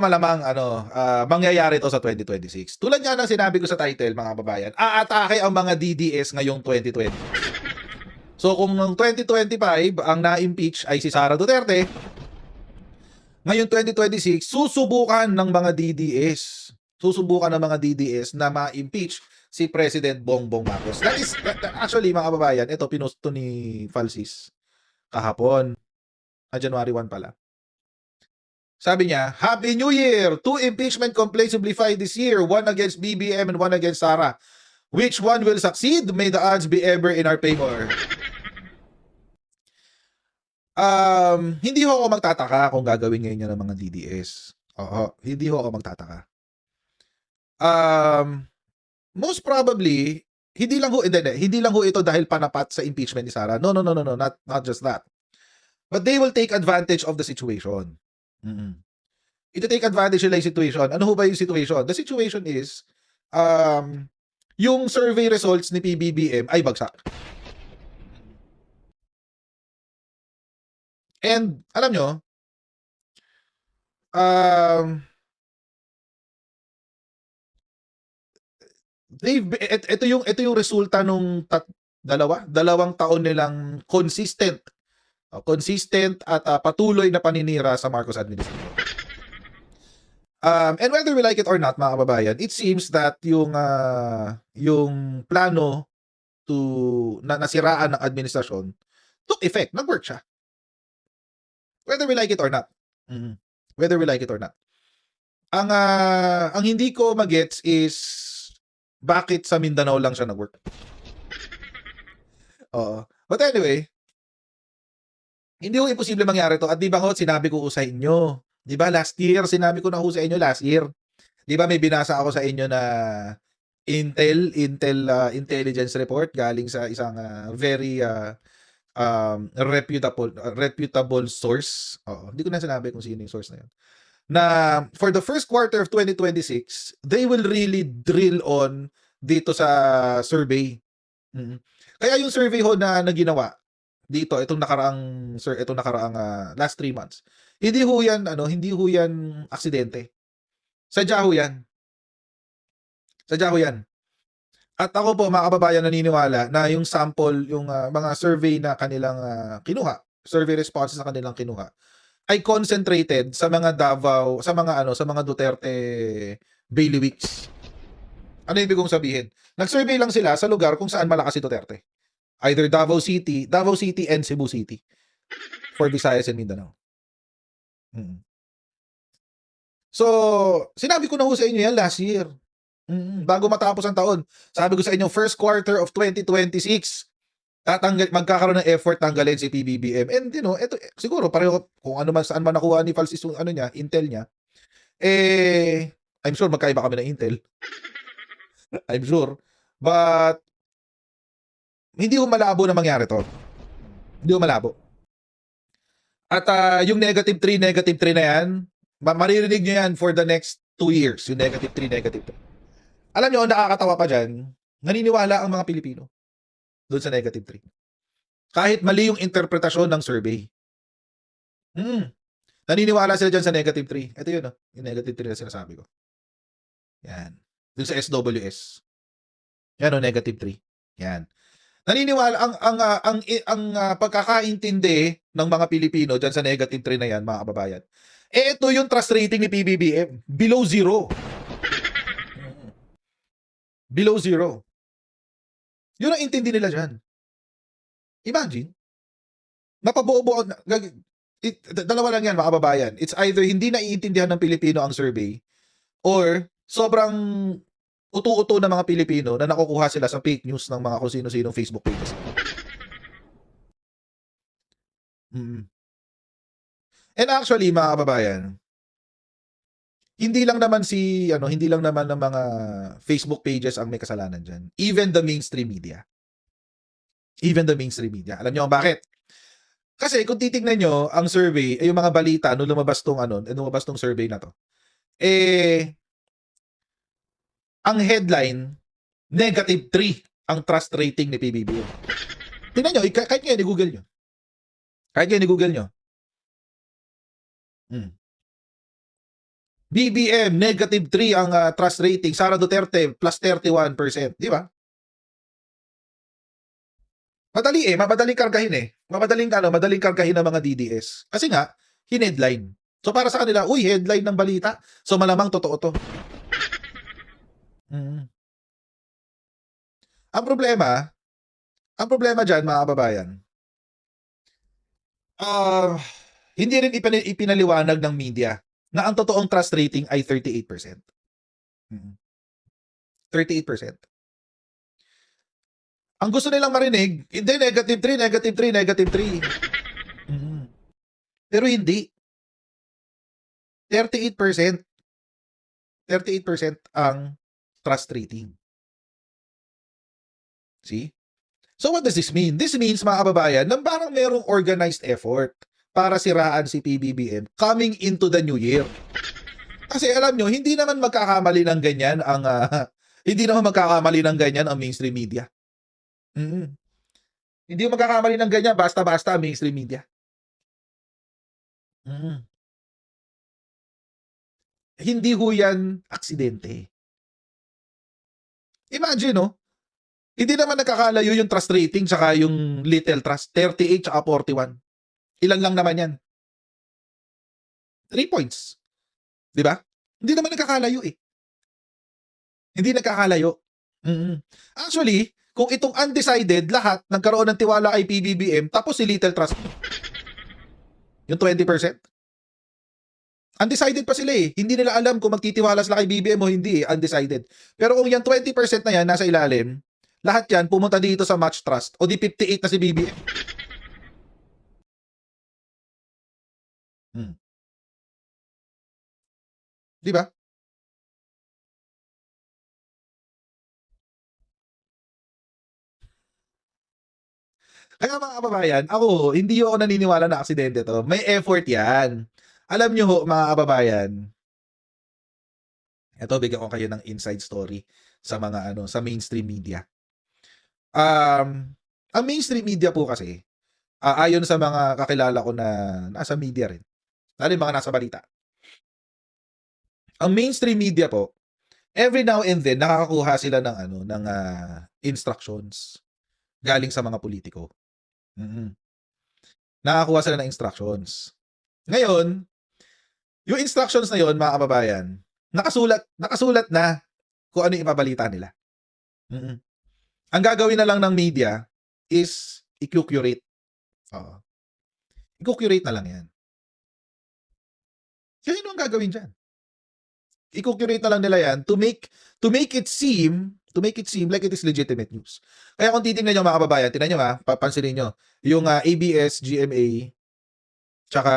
malamang mangyayari ito sa 2026. Tulad nga ng sinabi ko sa title, mga kababayan, aatake ang mga DDS ngayong 2020. So kung noong 2025 ang na-impeach ay si Sara Duterte, ngayon 2026 susubukan ng mga DDS na ma-impeach si President Bongbong Marcos. Actually, mga kababayan, ito pinost to ni Falsis kahapon, January 1 pala. Sabi niya, Happy New Year! 2 impeachment complaints will be filed this year, one against BBM and one against Sara. Which one will succeed? May the odds be ever in our favor. Hindi ho ako magtataka kung gagawin ngayon niya ng mga DDS. Oo, hindi ho ako magtataka. Most probably, hindi lang ho ito dahil panapat sa impeachment ni Sara. No, not just that. But they will take advantage of the situation. Ito take advantage nila yung situation. Ano ho ba yung situation? The situation is, yung survey results ni PBBM ay bagsak. And, alam nyo, ito yung resulta nung dalawang taon nilang consistent at patuloy na paninira sa Marcos administration. And whether we like it or not, mga kababayan, it seems that yung plano na nasiraan ng administrasyon took effect. Nag-work siya. Whether we like it or not. Whether we like it or not. Ang hindi ko magets is bakit sa Mindanao lang siya nag-work. Oo. But anyway, hindi ko imposible mangyari to. At di ba ho, sinabi ko sa inyo, di ba last year, sinabi ko na ho sa inyo last year. Di ba may binasa ako sa inyo na intelligence report galing sa isang very reputable source. Oo, hindi ko na sinabi kung sino yung source na yun. Na for the first quarter of 2026, they will really drill on dito sa survey. Kaya yung survey ho na ginawa dito itong nakaraang last 3 months. Hindi ho yan aksidente. Sadya ho yan. At ako po, mga kababayan, naniniwala na yung sample, yung mga survey na kanilang kinuha, survey responses na kanilang kinuha, ay concentrated sa mga Davao, sa mga Duterte bailiwicks. Ano ibig kong sabihin? Nag-survey lang sila sa lugar kung saan malakas si Duterte. Either Davao City and Cebu City for Visayas and Mindanao. So, sinabi ko na ho sa inyo yan last year. Bago matapos ang taon. Sabi ko sa inyo, first quarter of 2026, magkakaroon ng effort tanggalin si PBBM. And ito siguro pareho kung ano man saan man nakuha ni Falsis yung intel niya. I'm sure magkaiba kami ng intel. I'm sure. But hindi ko malabo na mangyari to. Hindi ko malabo. At yung negative 3 na yan, maririnig nyo yan for the next 2 years. Yung negative 3. Alam nyo, nakakatawa pa dyan, naniniwala ang mga Pilipino doon sa negative 3. Kahit mali yung interpretasyon ng survey. Naniniwala sila dyan sa negative 3. Ito yun, yung negative 3 na sinasabi ko. Yan. Doon sa SWS. Yan, negative 3. Yan. Naniniwala ang pagkakaintindi ng mga Pilipino dyan sa negative 3 na yan, mga kababayan. Ito yung trust rating ni PBBM. Below 0. Below 0. Yun ang intindi nila dyan. Imagine. Mapabuo-buo. Dalawa lang yan, mga kababayan. It's either hindi naiintindihan ng Pilipino ang survey or sobrang uto-uto ng mga Pilipino na nakukuha sila sa fake news ng mga kung sino-sinong Facebook pages. And actually, mga kababayan, hindi lang naman ng mga Facebook pages ang may kasalanan dyan. Even the mainstream media. Alam niyo bakit? Kasi kung titignan nyo ang survey, yung mga balita nung lumabas tong survey na to. Ang headline, negative 3 ang trust rating ni PBBM. Tingnan nyo, kahit ngayon i-Google nyo. BBM, negative 3 ang trust rating. Sara Duterte, plus 31%. Di ba? Madali madaling kargahin madaling kargahin ng mga DDS. Kasi nga, hinheadline. So para sa kanila, uy, headline ng balita. So malamang totoo to. Mm. Ang problema dyan, mga kababayan, hindi rin ipinaliwanag ng media na ang totoong trust rating ay 38%. 38%. Ang gusto nilang marinig, hindi, negative 3, negative 3, negative 3. Pero hindi. 38%. 38% ang trust rating. See? So what does this mean? This means, mga kababayan, na parang merong organized effort para siraan si PBBM coming into the new year. Kasi alam nyo, hindi naman magkakamali ng ganyan ang mainstream media. Hindi magkakamali ng ganyan basta-basta ang mainstream media. Hindi ho yan aksidente. Imagine, no? Hindi naman nagkakalayo yung trust rating tsaka yung little trust. 38 tsaka 41. Ilan lang naman yan? 3 points. Di ba? Hindi naman nagkakalayo eh. Hindi nagkakalayo. Actually, kung itong undecided, lahat nagkaroon ng tiwala kay PBBM, tapos si little trust. Yung 20%. Undecided pa sila eh. Hindi nila alam kung magtitiwala sila kay BBM o hindi eh. Undecided. Pero kung yung 20% na yan, nasa ilalim, lahat yan pumunta dito sa match trust o di 58 na si BBM. Di ba? Kaya mga kababayan, ako, hindi ako naniniwala na aksidente to. May effort yan. Alam nyo ho, mga kababayan, ito, bigyan ko kayo ng inside story sa mga sa mainstream media. Ang mainstream media po kasi, ayon sa mga kakilala ko na nasa media rin, lalo yung mga nasa balita. Ang mainstream media po, every now and then nakakakuha sila ng instructions galing sa mga politiko. Nakakuha sila ng instructions. Ngayon, yung instructions na yon, mga kababayan, nakasulat na kung ano yung ipabalita nila. Ang gagawin na lang ng media is i-curate. I-curate na lang yan. Kaya ano ang gagawin dyan? I-curate na lang nila yan to make it seem like it is legitimate news. Kaya kung titingnan nyo, mga kababayan, tingnan nyo papansinin nyo, yung ABS, GMA, tsaka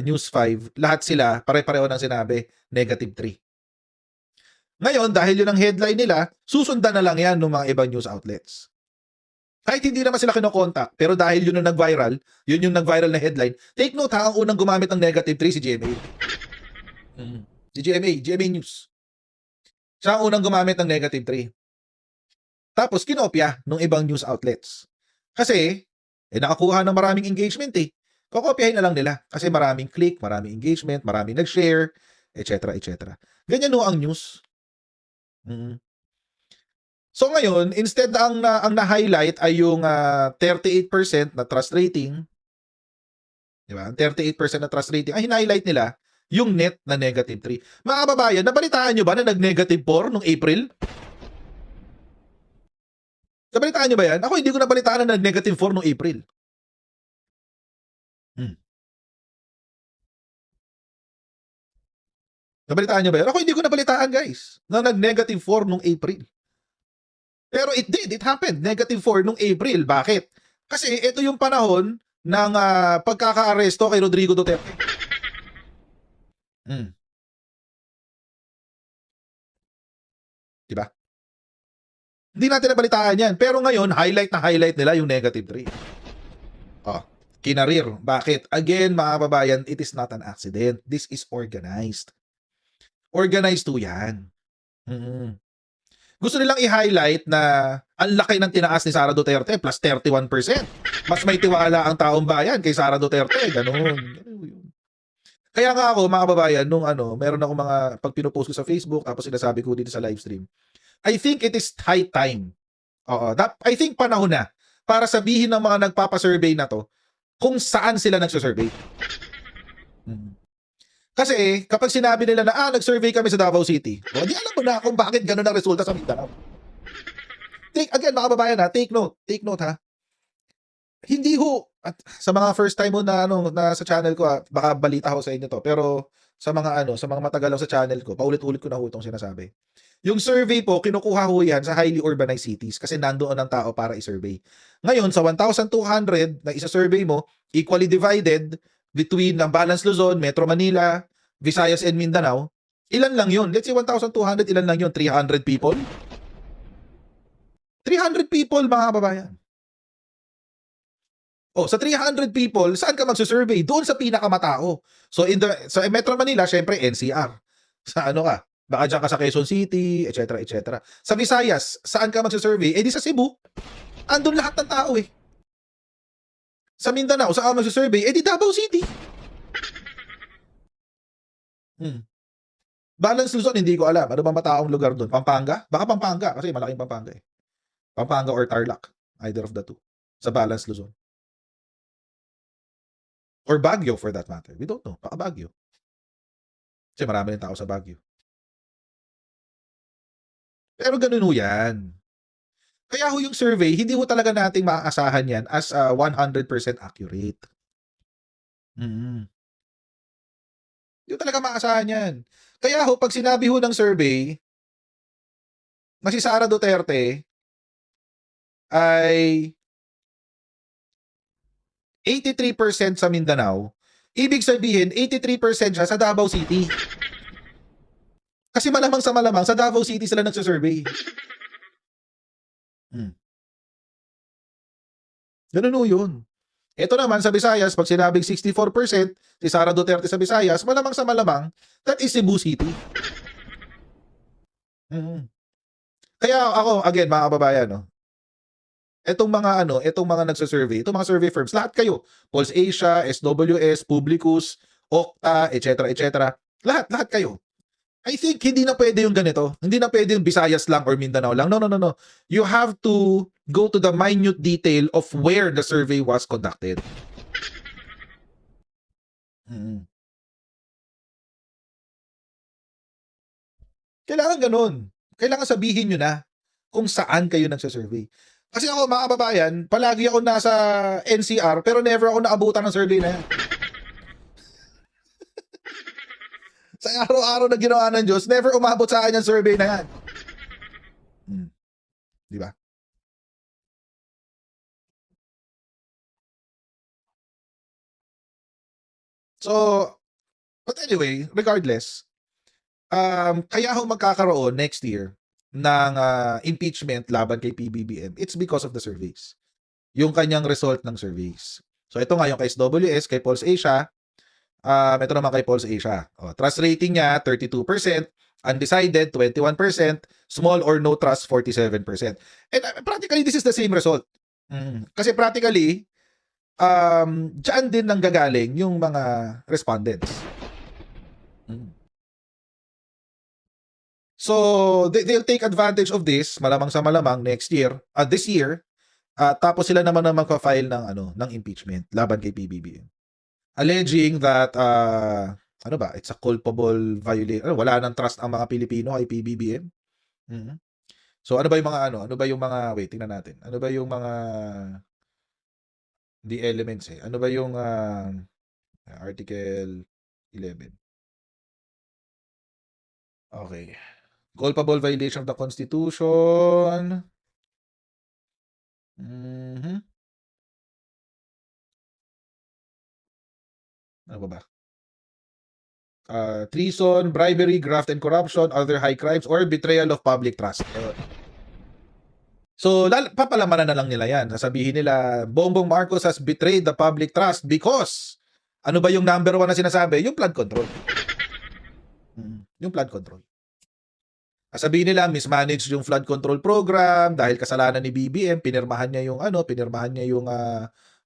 News 5, lahat sila, pare-pareho ng sinabi, negative 3. Ngayon, dahil yun ang headline nila, susundan na lang yan ng mga ibang news outlets. Kahit hindi naman sila kinokontak, pero dahil yun yung nag-viral na headline, take note ang unang gumamit ng negative 3 si GMA. Si GMA News. Siya ang unang gumamit ng negative 3. Tapos kinopya ng ibang news outlets. Kasi, nakakuha ng maraming engagement eh. Kokopyahin na lang nila. Kasi maraming click, maraming engagement, maraming nag-share, etc. etc. Ganyan ho ang news. So ngayon, instead ang na-highlight ay yung 38% na trust rating, di ba? 38% na trust rating, ay hina-highlight nila yung net na negative 3. Mga kababayan, nabalitaan nyo ba na nag-negative 4 nung April? Nabalitaan nyo ba yan? Ako hindi ko nabalitaan na nag-negative 4 nung April. Nabalitaan nyo ba yan? Ako hindi ko nabalitaan, guys, na nag-negative 4 nung April. Pero it happened. Negative 4 nung April. Bakit? Kasi ito yung panahon ng pagkaka-aresto kay Rodrigo Duterte. Diba? Hindi natin nabalitaan yan. Pero ngayon, highlight nila yung negative 3. Kinarir. Bakit? Again, mga kababayan, it is not an accident. This is organized. Organized to yan. Gusto nilang i-highlight na ang laki ng tinaas ni Sara Duterte, plus 31%. Mas may tiwala ang taong bayan kay Sara Duterte. Ganun. Kaya nga ako, mga kababayan, nung meron ako mga, pag pinopost ko sa Facebook, tapos sinasabi ko dito sa live stream, I think it is high time. Oo, I think panahon na para sabihin ng mga nagpapa-survey na to kung saan sila nagsusurvey. Hmm. Kasi kapag sinabi nila na nag-survey kami sa Davao City, di alam mo na kung bakit ganun ang resulta sa Mindanao. Again, mga kababayan take note ha. Hindi ho, at sa mga first time mo na na sa channel ko baka balita ho sa inyo to, pero sa mga sa mga matagal sa channel ko, paulit-ulit ko na ho itong sinasabi. Yung survey po, kinukuha ho yan sa highly urbanized cities kasi nandoon ang tao para i-survey. Ngayon, sa 1,200 na isa-survey mo, equally divided between ng Balance Luzon, Metro Manila, Visayas and Mindanao, ilan lang yun? Let's say 1,200, ilan lang yun? 300 people? 300 people, mga kababayan. Sa 300 people, saan ka magsusurvey? Doon sa pinakamatao. So sa Metro Manila, syempre NCR. Sa ka? Baka dyan ka sa Quezon City, etc. etc. Sa Visayas, saan ka magsusurvey? Di sa Cebu. Andun lahat ng tao eh. Sa Mindanao, saan ka magsusurvey? Di Davao City. Balance Luzon, hindi ko alam. Ano ba mataong lugar doon? Pampanga? Baka Pampanga, kasi malaking Pampanga eh. Pampanga or Tarlac. Either of the two. Sa Balance Luzon. Or Baguio for that matter. We don't know. Baka Baguio. Kasi marami rin tao sa Baguio. Pero ganun ho yan. Kaya ho yung survey, hindi ho talaga nating maaasahan yan as 100% accurate. Hindi ho talaga maaasahan yan. Kaya ho, pag sinabi ho ng survey, na si Sara Duterte ay 83% sa Mindanao, ibig sabihin, 83% siya sa Davao City. Kasi malamang sa Davao City sila nagsusurvey. Ganun ho yun. Ito naman sa Visayas, pag sinabing 64%, si Sara Duterte sa Visayas, malamang that is Cebu City. Kaya ako, again, mga kababayan, etong mga nagsusurvey, itong mga survey firms, lahat kayo, Pulse Asia, SWS, Publicus, Okta, etc. etc. Lahat kayo. I think hindi na pwede yung ganito. Hindi na pwede yung Visayas lang or Mindanao lang. No. You have to go to the minute detail of where the survey was conducted. Kailangan ganun. Kailangan sabihin nyo na kung saan kayo nagsasurvey. Kasi ako, mga kababayan, palagi ako nasa NCR pero never ako naabutan ng survey na yan. Sa araw-araw na ginawa ng Diyos, never umabot sa akin yung survey na yan. Di ba? So, but anyway, regardless, kaya ako magkakaroon next year ng impeachment laban kay PBBM, it's because of the surveys. Yung kanyang result ng surveys. So, ito nga yung kay SWS, kay Pulse Asia, ito naman kay Pulse Asia. Trust rating niya, 32%. Undecided, 21%. Small or no trust, 47%. And practically, this is the same result. Kasi practically, dyan din nang gagaling yung mga respondents. So, they'll take advantage of this, malamang sa malamang, next year, this year, tapos sila naman ang magpa-file ng impeachment laban kay PBBM. Alleging that it's a culpable violation. Wala nang trust ang mga Pilipino kay PBBM. So ano ba yung mga ano ba yung mga wait, tingnan natin. Ano ba yung mga the elements Ano ba yung Article 11. Okay. Culpable violation of the Constitution. Ano ba? Treason, bribery, graft and corruption, other high crimes, or betrayal of public trust. So, papalamanan na lang nila yan. Sasabihin nila, Bongbong Marcos has betrayed the public trust because, ano ba yung number 1 na sinasabi? Yung flood control. Yung flood control. Sabihin nila, mismanaged yung flood control program dahil kasalanan ni BBM, pinirmahan niya yung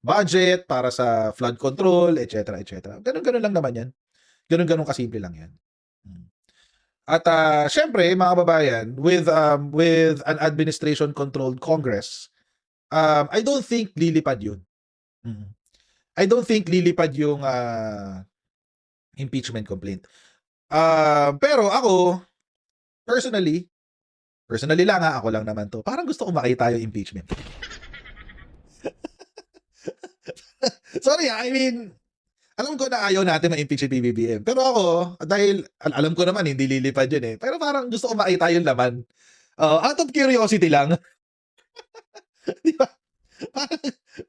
budget para sa flood control, etc. etc. Ganun lang naman yan. Ganun kasimple lang yan. At syempre, mga kababayan, with an administration-controlled Congress, I don't think lilipad yun. I don't think lilipad yung impeachment complaint. Pero ako, personally lang ako lang naman to. Parang gusto ko makita yung impeachment. Sorry, I mean, alam ko na ayaw natin ma-impeach si PBBM. Pero ako, dahil alam ko naman hindi lilipad yun eh. Pero parang gusto ko makita yung laman. Out of curiosity lang. Di ba?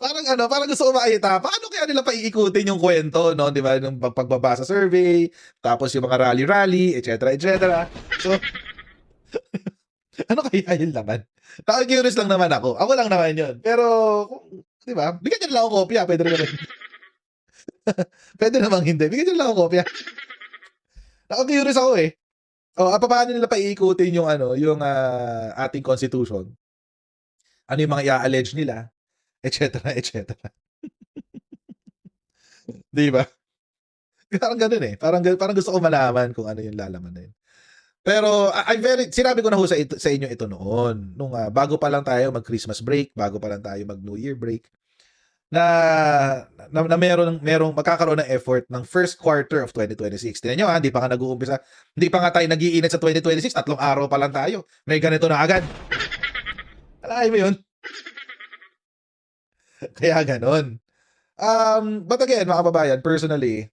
Parang gusto ko makita, paano kaya nila paiikutin yung kwento, no? Di ba? Yung pagbaba sa survey, tapos yung mga rally-rally, etc. So, ano kaya yung laman? Curious lang naman ako. Ako lang naman yun. Pero, di ba? Bigyan nyo lang ako kopya. Pwede rin naman. Pwede naman hindi. Bigyan nyo lang ako kopya. Curious ako eh. Paano nila paiikutin yung yung ating constitution? Ano yung mga i-allege nila? Etc. Di ba? Parang ganun eh. Parang gusto ko malaman kung ano yung lalaman na yun. Pero sinabi ko na ho sa inyo ito noon. Nung bago pa lang tayo mag-Christmas break, bago pa lang tayo mag-New Year break, na merong magkakaroon ng effort ng first quarter of 2026. Tingnan nyo hindi pa nga nag-uumpisa. Hindi pa nga tayo nag-iinit sa 2026. 3 araw pa lang tayo. May ganito na agad. Alam mo yun? Kaya ganon. But again, mga kababayan, personally,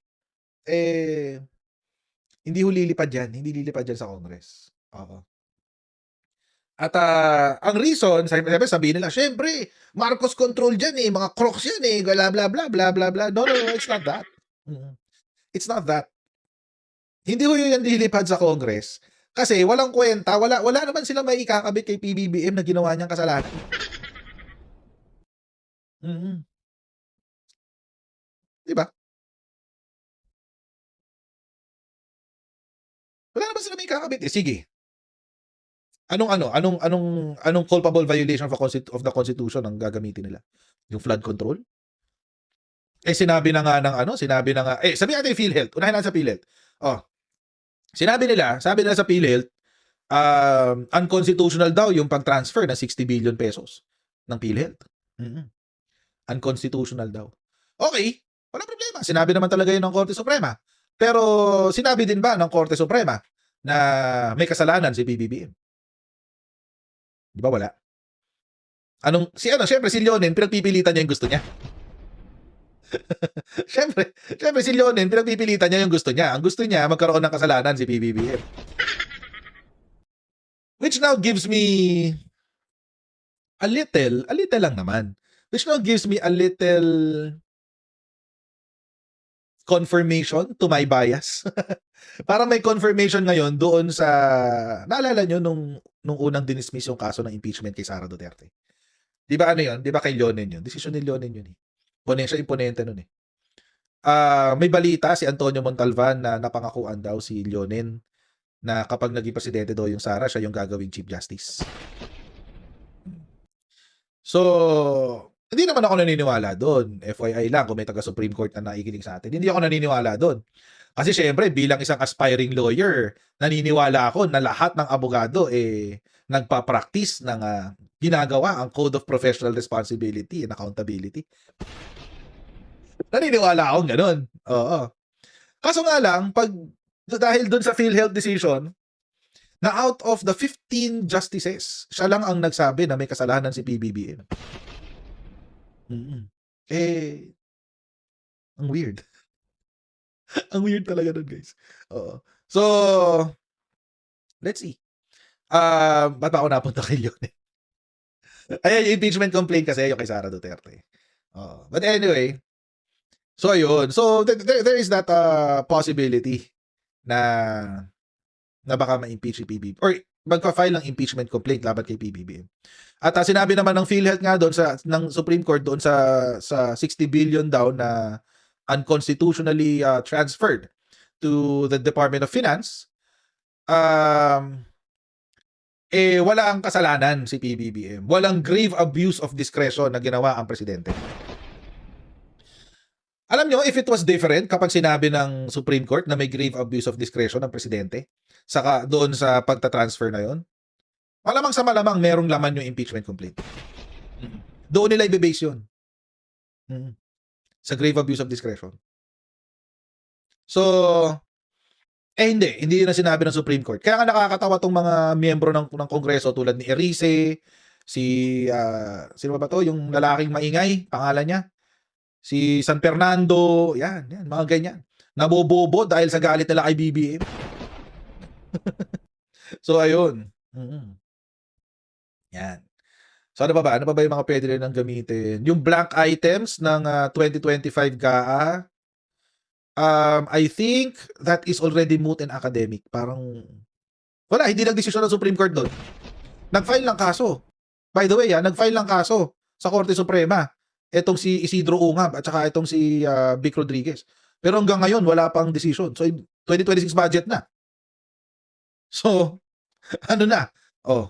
hindi lilipad yan. Hindi lilipad yan sa Congress. Oo. At ang reason, sabihin nila, syempre, Marcos control dyan eh, mga crooks yan eh, bla bla bla bla bla bla. No, it's not that. It's not that. Hindi ho yan lilipad sa Congress. Kasi walang kwenta, wala naman silang may ikakabit kay PBBM na ginawa niyang kasalanan. Diba? Wala naman silang may ikakabit eh. Sige. Anong culpable violation of the Constitution ang gagamitin nila? Yung flood control? Sinabi na nga sabi natin PhilHealth. Unahin natin sa PhilHealth. Sabi nila sa PhilHealth, unconstitutional daw yung pag-transfer ng 60 billion pesos ng PhilHealth. Unconstitutional daw. Okay, wala problema. Sinabi naman talaga yun ng Korte Suprema. Pero sinabi din ba ng Korte Suprema na may kasalanan si PBBM? Di ba wala? Siyempre si Leonen, pinagpipilitan niya yung gusto niya. Siyempre si Leonen, pinagpipilitan niya yung gusto niya. Ang gusto niya, magkaroon ng kasalanan si PBBM. Which now gives me a little lang naman. Which now gives me a little confirmation to my bias. Parang may confirmation ngayon doon sa, naalala nyo nung unang dinismiss yung kaso ng impeachment kay Sara Duterte. Di ba yun? Di ba kay Leonen yun? Decision ni Leonen yun eh. Siya imponente nun eh. May balita si Antonio Montalvan na napangakuan daw si Leonen na kapag naging presidente daw yung Sara, siya yung gagawing Chief Justice. So, hindi naman ako naniniwala doon. FYI lang, kung may taga-Supreme Court na nakikinig sa atin, hindi ako naniniwala doon. Kasi syempre, bilang isang aspiring lawyer, naniniwala ako na lahat ng abogado nagpa-practice ng ginagawa ang Code of Professional Responsibility and Accountability. Naniniwala akong ganun. Oo. Kaso nga lang, dahil doon sa PhilHealth decision, na out of the 15 justices, siya lang ang nagsabi na may kasalanan si PBBM. Ang weird. Ang weird talaga nun, guys. Oo. So, let's see. Ba't ako napunta kay Leonen? Ayan, yung impeachment complaint kasi yung kay Sara Duterte. But anyway, so ayun. So, there is that possibility na baka ma-impeach si PBBM or magpa-file ng impeachment complaint laban kay PBBM. At sinabi naman ng PhilHealth nga doon ng Supreme Court doon sa 60 billion daw na unconstitutionally transferred to the Department of Finance, wala ang kasalanan si PBBM. Walang grave abuse of discretion na ginawa ang presidente. Alam nyo, if it was different kapag sinabi ng Supreme Court na may grave abuse of discretion ng presidente, saka doon sa pagta-transfer na yon, malamang sa malamang merong laman yung impeachment complaint. Doon nila i-base yun. Sa grave abuse of discretion. So, hindi na sinabi ng Supreme Court. Kaya nga nakakatawa tong mga miyembro ng Kongreso tulad ni Erice, sino ba to? Yung lalaking maingay, pangalan niya. Si San Fernando, yan, mga ganyan. Nabobobo dahil sa galit nila kay BBM. So, ayun. Yan. So, ano pa ba? Ano pa ba yung mga pwede rin nang gamitin? Yung blank items ng 2025 GAA, I think that is already moot and academic. Parang, wala, hindi nagdesisyon ng Supreme Court doon. Nag-file ng kaso. By the way, nag-file ng kaso sa Korte Suprema. Etong si Isidro Ungab at saka itong si Vic Rodriguez. Pero hanggang ngayon, wala pang decision. So, 2026 budget na. So, ano na?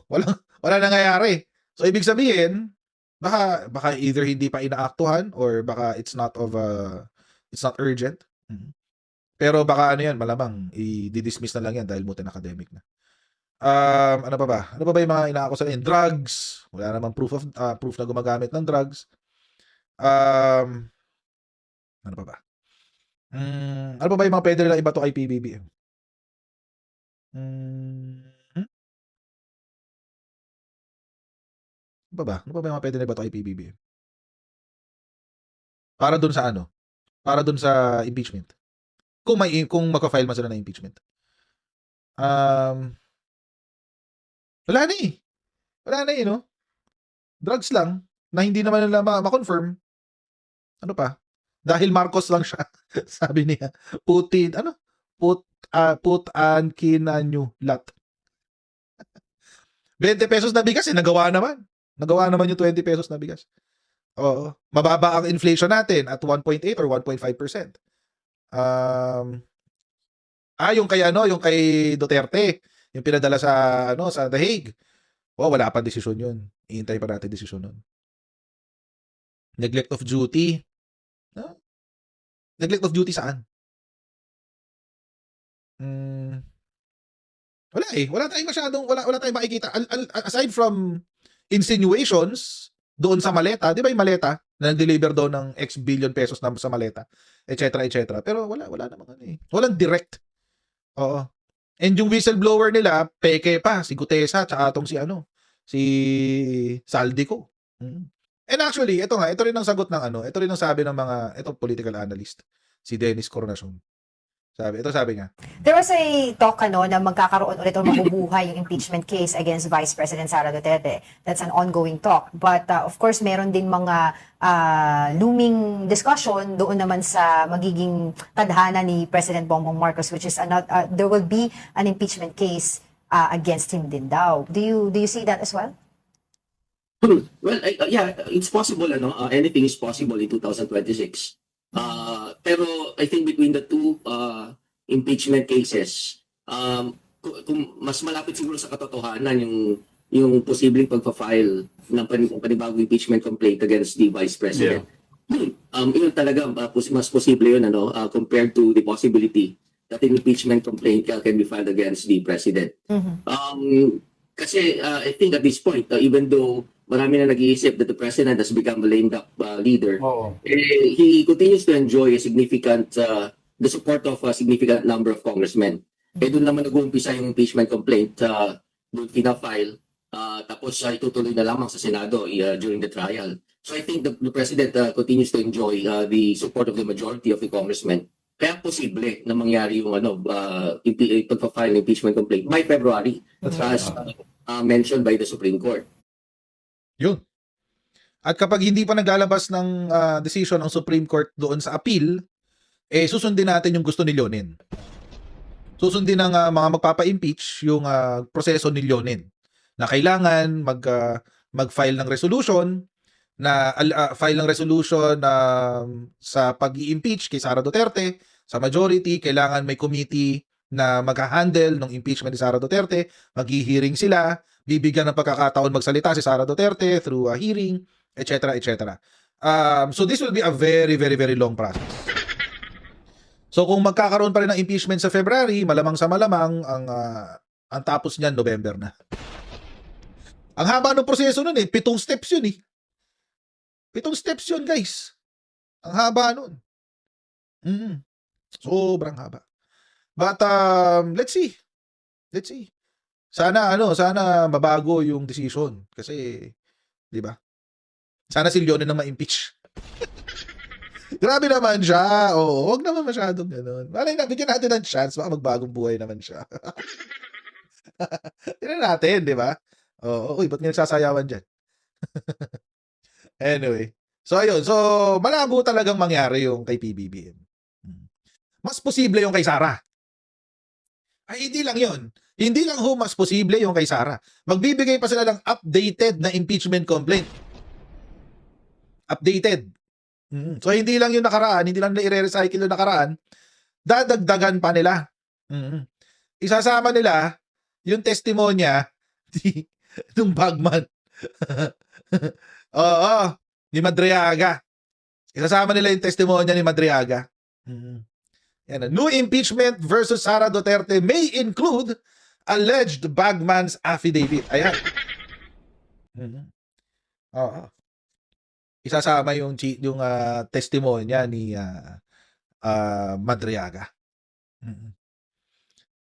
Wala nangyayari. So, ibig sabihin, baka either hindi pa inaaktuhan or baka it's not urgent. Pero baka ano yan, malamang i-dismiss na lang yan dahil moot and academic na. Ano pa ba? Ano pa ba yung mga inaakusan yan? Drugs. Wala namang proof na gumagamit ng drugs. Ano pa ba? Ano pa ba yung mga pwede nila iba to kay PBBM? Ano pa ba? Ano pa ba yung mga pwede nila iba to kay PBBM? Para dun sa ano? Para dun sa impeachment. Kung magka-file man sila ng impeachment. Wala na eh. Wala na eh, no? Drugs lang na hindi naman nila ma-confirm. Ano pa? Dahil Marcos lang siya. Sabi niya, Putin, an kinanyo lat. 20 pesos na bigas, nagawa naman. Nagawa naman yung 20 pesos na bigas. Oo. Mababa ang inflation natin at 1.8 or 1.5%. Yung kay Duterte, yung pinadala sa The Hague. Wala pa desisyon yun. Iintay pa natin desisyon nun. Neglect of duty. Neglect of duty saan? Wala eh. Wala tayong makikita. Aside from insinuations doon sa maleta, di ba yung maleta na nag-deliver doon ng X billion pesos na sa maleta, etc. Pero wala namang ano eh. Walang direct. Oo. And yung whistleblower nila, peke pa, si Gutesa, tsaka atong si Saldico. And actually, ito rin ang sagot ng ito rin ang sabi ng itong political analyst, si Dennis Coronation. Sabi niya. There was a talk na magkakaroon ulit o mabubuhay yung impeachment case against Vice President Sara Duterte. That's an ongoing talk. But of course, meron din mga looming discussion doon naman sa magiging tadhana ni President Bongbong Marcos, which is there will be an impeachment case against him din daw. Do you see that as well? Well, yeah, it's possible. Anything is possible in 2026. Pero I think between the two impeachment cases, kung mas malapit siguro sa katotohanan yung posibleng pagpa-file ng panibagong impeachment complaint against the Vice President. Yeah. Yun talaga mas posible yun compared to the possibility that an impeachment complaint can be filed against the President. Kasi I think at this point, even though marami na nag-iisip that the President has become a lame-duck leader, he continues to enjoy the support of a significant number of congressmen. Doon naman nag-uumpisa yung impeachment complaint, doon pina-file, tapos itutuloy na lamang sa Senado during the trial. So I think the President continues to enjoy the support of the majority of the congressmen. Kaya posible na mangyari yung pagpa-file ng impeachment complaint by February, as mentioned by the Supreme Court. Yun. At kapag hindi pa naglalabas ng decision ang Supreme Court doon sa appeal, susundin natin yung gusto ni Leonin. Susundin ng mga magpapa-impeach yung proseso ni Leonin na kailangan mag-file ng resolution sa pag-i-impeach kay Sara Duterte. Sa majority, kailangan may committee na mag-handle ng impeachment ni Sara Duterte. Mag-hearing sila, bibigyan ng pagkakataon magsalita si Sara Duterte through a hearing, etc. So this will be a very, very, very long process. So kung magkakaroon pa rin ng impeachment sa February, malamang sa malamang ang tapos niyan November na. Ang haba ng proseso nun 7 steps yun 7 steps yun, guys. Ang haba nun. Sobrang haba. But let's see. Let's see. Sana mabago yung decision kasi 'di ba? Sana si Leonen na ma-impeach. Grabe naman siya. Oo, wag naman masyadong gano'n. Malay na, bigyan natin ng chance, baka magbagong buhay naman siya. Tingnan natin, 'di ba? Oo, uy, ba't may nagsasayawan diyan? Anyway. So ayun, so malabo talagang mangyari yung kay PBBM. Mas posible yung kay Sara. Ay, hindi lang yun. Hindi lang ho mas posible yung kay Sara. Magbibigay pa sila ng updated na impeachment complaint. Updated. So, hindi lang yung nakaraan, hindi lang na i-recycle yung nakaraan, dadagdagan pa nila. Isasama nila yung testimonya ng bagman. Oo, ni Madriaga. Isasama nila yung testimonya ni Madriaga. Yan, new impeachment versus Sara Duterte may include alleged bagman's affidavit. Ayan. Oo. Isasama yung testimonya ni Madriaga.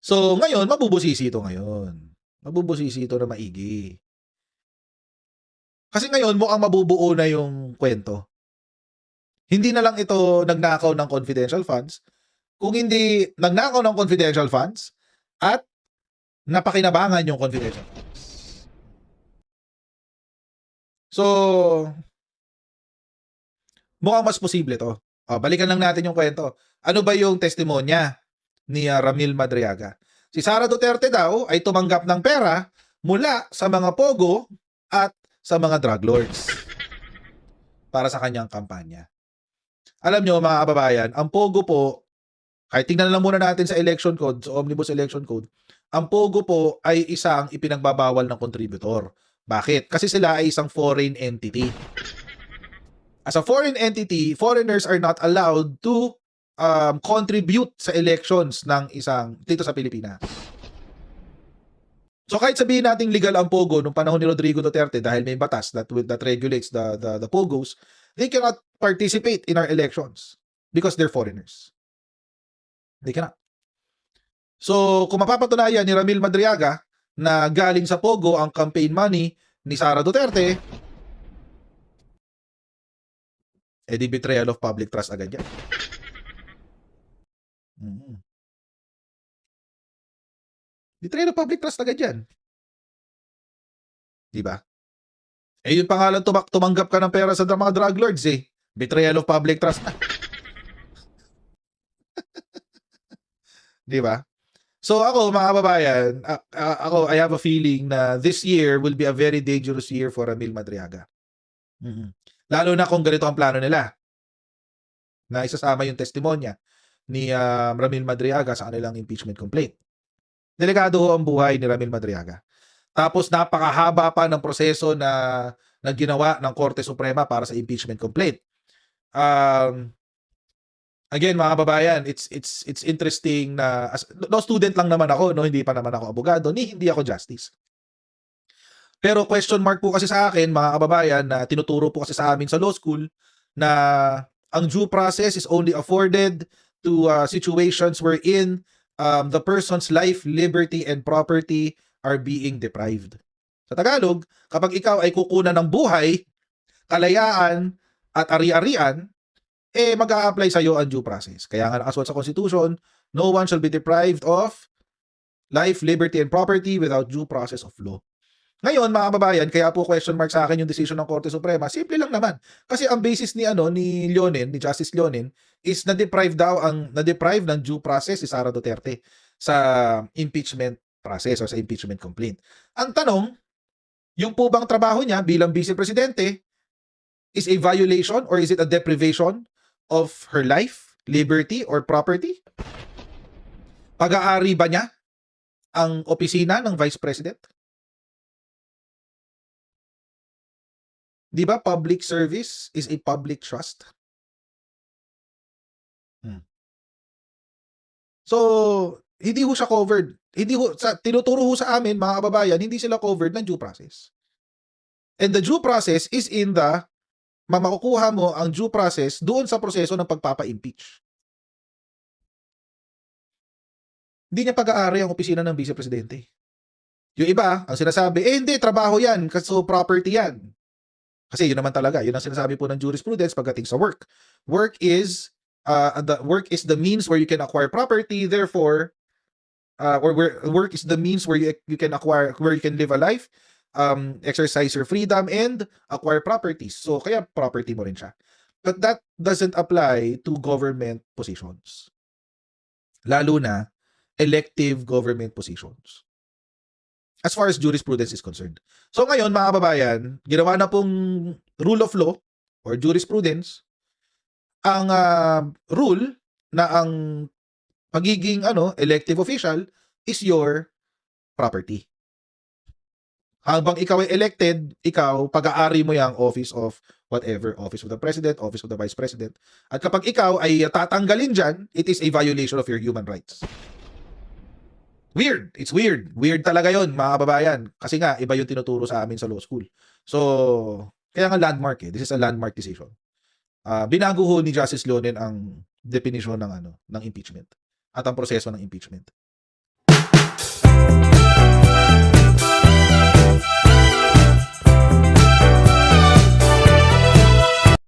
So, ngayon, mabubusisi ito ngayon. Mabubusisi ito na maigi. Kasi ngayon, mukhang mabubuo na yung kwento. Hindi na lang ito nagnakaw ng confidential funds, kung hindi nagnakaw ng confidential funds at napakinabangan yung confidential funds. So, mukhang mas posible to. Balikan lang natin yung kwento. Ano ba yung testimonya ni Ramil Madriaga? Si Sara Duterte daw ay tumanggap ng pera mula sa mga pogo at sa mga drug lords para sa kanyang kampanya. Alam nyo mga kababayan, ang pogo po, kahit tingnan lang muna natin sa election code, sa Omnibus Election Code, ang pogo po ay isang ipinagbabawal ng contributor. Bakit? Kasi sila ay isang foreign entity. As a foreign entity, foreigners are not allowed to contribute sa elections ng isang dito sa Pilipinas. So kahit sabihin nating legal ang pogo nung panahon ni Rodrigo Duterte dahil may batas that regulates the pogos, they cannot participate in our elections because they're foreigners. They cannot. So kung mapapatunayan ni Ramil Madriaga na galing sa pogo ang campaign money ni Sara Duterte, di betrayal of public trust agad yan. Betrayal of public trust agad yan. Diba? Yung pangalan tumanggap ka ng pera sa mga drug lords betrayal of public trust na. Diba? So ako mga kababayan, I have a feeling na this year will be a very dangerous year for Ramil Madriaga. Lalo na kung ganito ang plano nila. Na isasama yung testimonya ni Ramil Madriaga sa kanilang impeachment complaint. Delikado ho ang buhay ni Ramil Madriaga. Tapos napakahaba pa ng proseso na ginawa ng Korte Suprema para sa impeachment complaint. Again, mga kababayan, it's interesting na law student lang naman ako, no, hindi pa naman ako abogado, hindi ako justice. Pero question mark po kasi sa akin, mga kababayan, na tinuturo po kasi sa amin sa law school na ang due process is only afforded to situations wherein the person's life, liberty, and property are being deprived. Sa Tagalog, kapag ikaw ay kukunan ng buhay, kalayaan, at ari-arian, mag-a-apply sa iyo ang due process. Kaya nga nakasulat sa Constitution, no one shall be deprived of life, liberty, and property without due process of law. Ngayon, mga kababayan, kaya po question mark sa akin yung decision ng Korte Suprema, simple lang naman. Kasi ang basis ni Leonen, ni Justice Leonen, is na-deprive ng due process si Sara Duterte sa impeachment process o sa impeachment complaint. Ang tanong, yung po bang trabaho niya bilang Vice Presidente is a violation or is it a deprivation of her life, liberty, or property? Pag-aari ba niya ang opisina ng Vice President? Di ba public service is a public trust? So, hindi ho siya covered. Hindi ho, tinuturo ho sa amin, mga kababayan, hindi sila covered ng due process. And the due process is in the makukuha mo ang due process doon sa proseso ng pagpapa-impeach. Hindi niya pag-aari ang opisina ng Vice Presidente. Yung iba, ang sinasabi, hindi, trabaho yan, kasi property yan. Kasi yun naman talaga, yun ang sinasabi po ng jurisprudence pagdating sa work. Work is the means where you can acquire property, therefore, work is the means where you can acquire, where you can live a life, exercise your freedom, and acquire properties. So, kaya property mo rin siya. But that doesn't apply to government positions. Lalo na, elective government positions. As far as jurisprudence is concerned. So ngayon, mga kababayan, ginawa na pong rule of law or jurisprudence ang rule na ang pagiging elective official is your property. Habang ikaw ay elected, ikaw, pag-aari mo yung office of whatever, office of the president, office of the vice president. At kapag ikaw ay tatanggalin dyan, it is a violation of your human rights. Weird. It's weird. Weird talaga yon, mga kababayan. Kasi nga, iba yung tinuturo sa amin sa law school. So, kaya nga landmark eh. This is a landmark decision. Binago ho ni Justice Leonen ang definition ng impeachment at ang proseso ng impeachment.